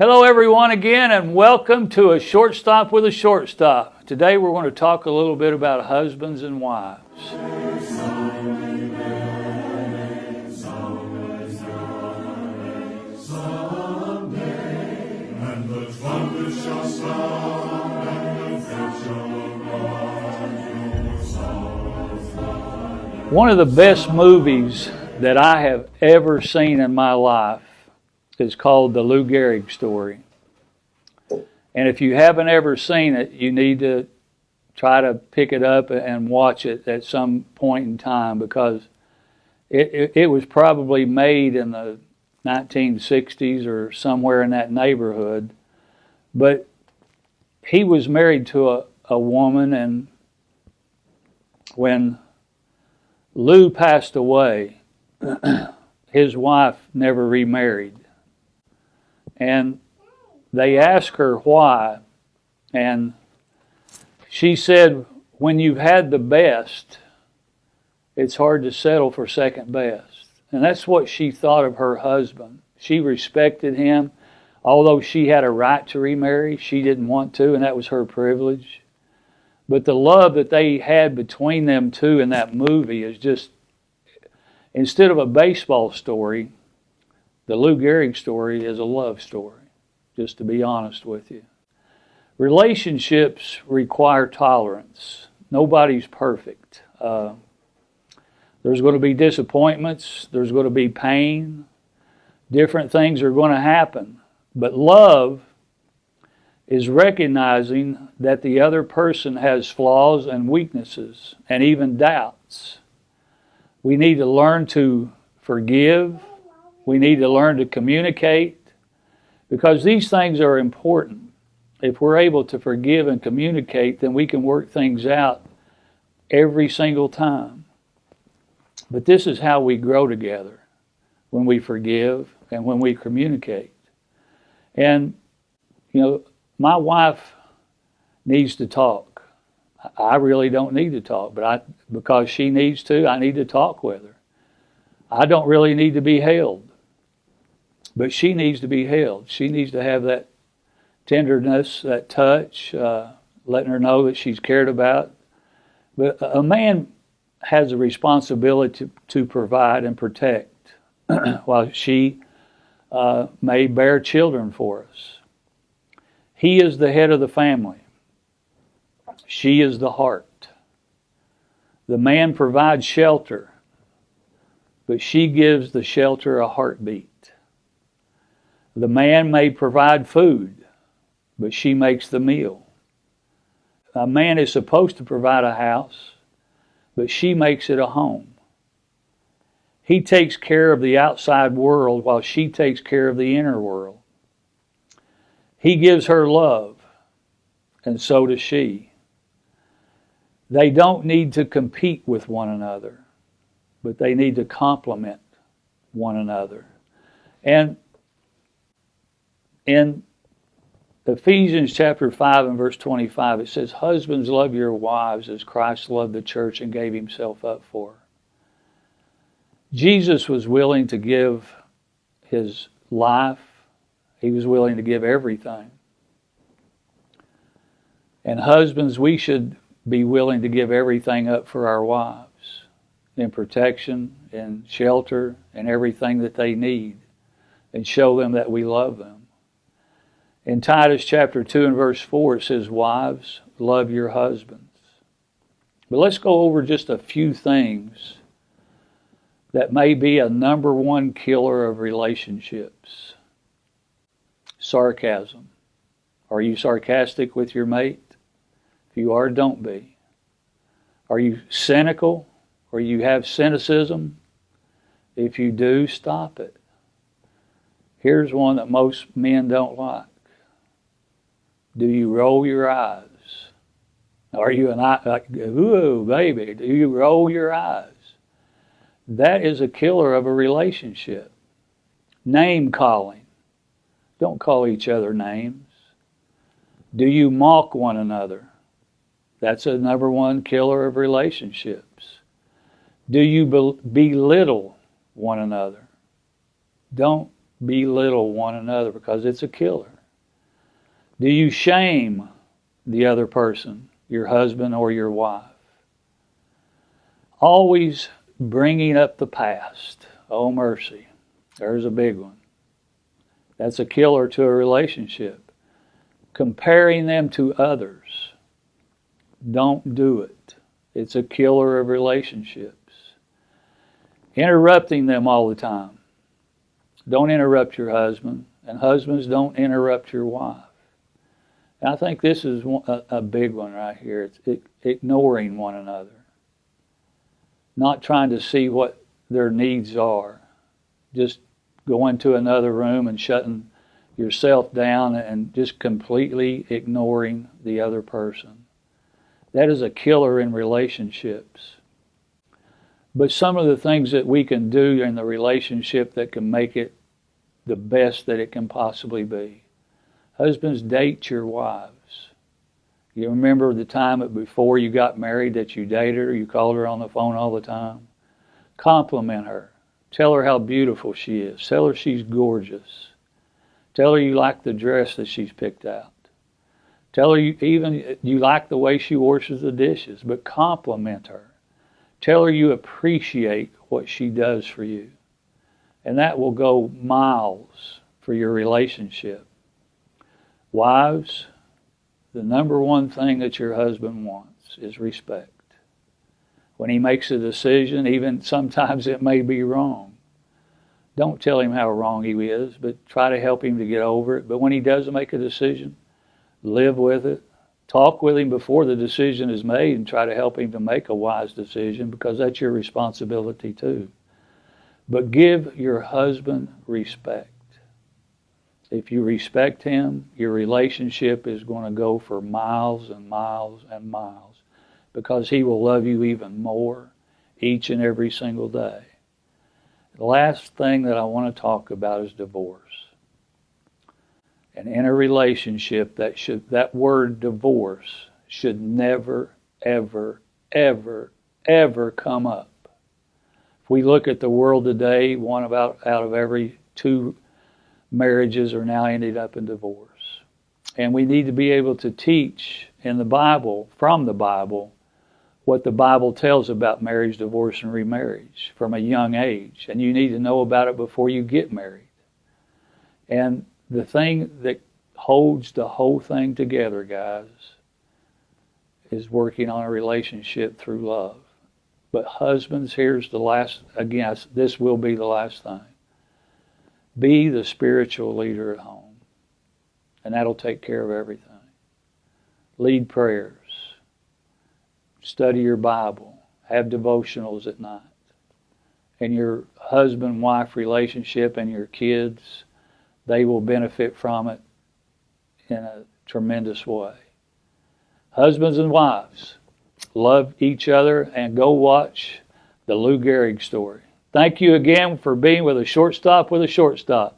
Hello everyone again, and welcome to A Short Stop with a Short Stop. Today we're going to talk a little bit about husbands and wives. One of the best movies that I have ever seen in my life is called The Lou Gehrig Story. And if you haven't ever seen it, you need to try to pick it up and watch it at some point in time, because it was probably made in the 1960s or somewhere in that neighborhood. But he was married to a woman, and when Lou passed away, his wife never remarried. And they asked her why, and she said, when you've had the best, it's hard to settle for second best. And that's what she thought of her husband. She respected him. Although she had a right to remarry, she didn't want to, and that was her privilege. But the love that they had between them two in that movie is just, instead of a baseball story, the Lou Gehrig story is a love story, just to be honest with you. Relationships require tolerance. Nobody's perfect. There's going to be disappointments. There's going to be pain. Different things are going to happen. But love is recognizing that the other person has flaws and weaknesses and even doubts. We need to learn to forgive. We need to learn to communicate, because these things are important. If we're able to forgive and communicate, then we can work things out every single time. But this is how we grow together, when we forgive and when we communicate. And, you know, my wife needs to talk. I really don't need to talk, but because she needs to, I need to talk with her. I don't really need to be held, but she needs to be held. She needs to have that tenderness, that touch, letting her know that she's cared about. But a man has a responsibility to provide and protect, while she may bear children for us. He is the head of the family. She is the heart. The man provides shelter, but she gives the shelter a heartbeat. The man may provide food, but she makes the meal. A man is supposed to provide a house, but she makes it a home. He takes care of the outside world while she takes care of the inner world. He gives her love, and so does she. They don't need to compete with one another, but they need to complement one another. And in Ephesians chapter 5 and verse 25, it says, "Husbands, love your wives as Christ loved the church and gave himself up for her." Jesus was willing to give his life. He was willing to give everything. And husbands, we should be willing to give everything up for our wives, in protection, in shelter, and everything that they need, and show them that we love them. In Titus chapter 2 and verse 4, it says, "Wives, love your husbands." But let's go over just a few things that may be a number one killer of relationships. Sarcasm. Are you sarcastic with your mate? If you are, don't be. Are you cynical, or you have cynicism? If you do, stop it. Here's one that most men don't like. Do you roll your eyes? Are you like, ooh, baby, do you roll your eyes? That is a killer of a relationship. Name calling. Don't call each other names. Do you mock one another? That's a number one killer of relationships. Do you belittle one another? Don't belittle one another, because it's a killer. Do you shame the other person, your husband or your wife? Always bringing up the past. Oh, mercy. There's a big one. That's a killer to a relationship. Comparing them to others. Don't do it. It's a killer of relationships. Interrupting them all the time. Don't interrupt your husband, and husbands, don't interrupt your wife. And I think this is a big one right here. It's ignoring one another. Not trying to see what their needs are. Just going to another room and shutting yourself down and just completely ignoring the other person. That is a killer in relationships. But some of the things that we can do in the relationship that can make it the best that it can possibly be. Husbands, date your wives. You remember the time before you got married that you dated her, you called her on the phone all the time? Compliment her. Tell her how beautiful she is. Tell her she's gorgeous. Tell her you like the dress that she's picked out. Tell her you like the way she washes the dishes, but compliment her. Tell her you appreciate what she does for you. And that will go miles for your relationship. Wives, the number one thing that your husband wants is respect. When he makes a decision, even sometimes it may be wrong. Don't tell him how wrong he is, but try to help him to get over it. But when he does make a decision, live with it. Talk with him before the decision is made and try to help him to make a wise decision, because that's your responsibility too. But give your husband respect. If you respect him, your relationship is going to go for miles and miles and miles, because he will love you even more each and every single day. The last thing that I want to talk about is divorce. And in a relationship, that word divorce should never, ever, ever, ever come up. If we look at the world today, out of every 2 marriages are now ended up in divorce. And we need to be able to teach in the Bible, from the Bible, what the Bible tells about marriage, divorce, and remarriage from a young age. And you need to know about it before you get married. And the thing that holds the whole thing together, guys, is working on a relationship through love. But husbands, here's the last, again, this will be the last thing. Be the spiritual leader at home. And that'll take care of everything. Lead prayers. Study your Bible. Have devotionals at night. And your husband-wife relationship and your kids, they will benefit from it in a tremendous way. Husbands and wives, love each other and go watch the Lou Gehrig story. Thank you again for being with a shortstop with a shortstop.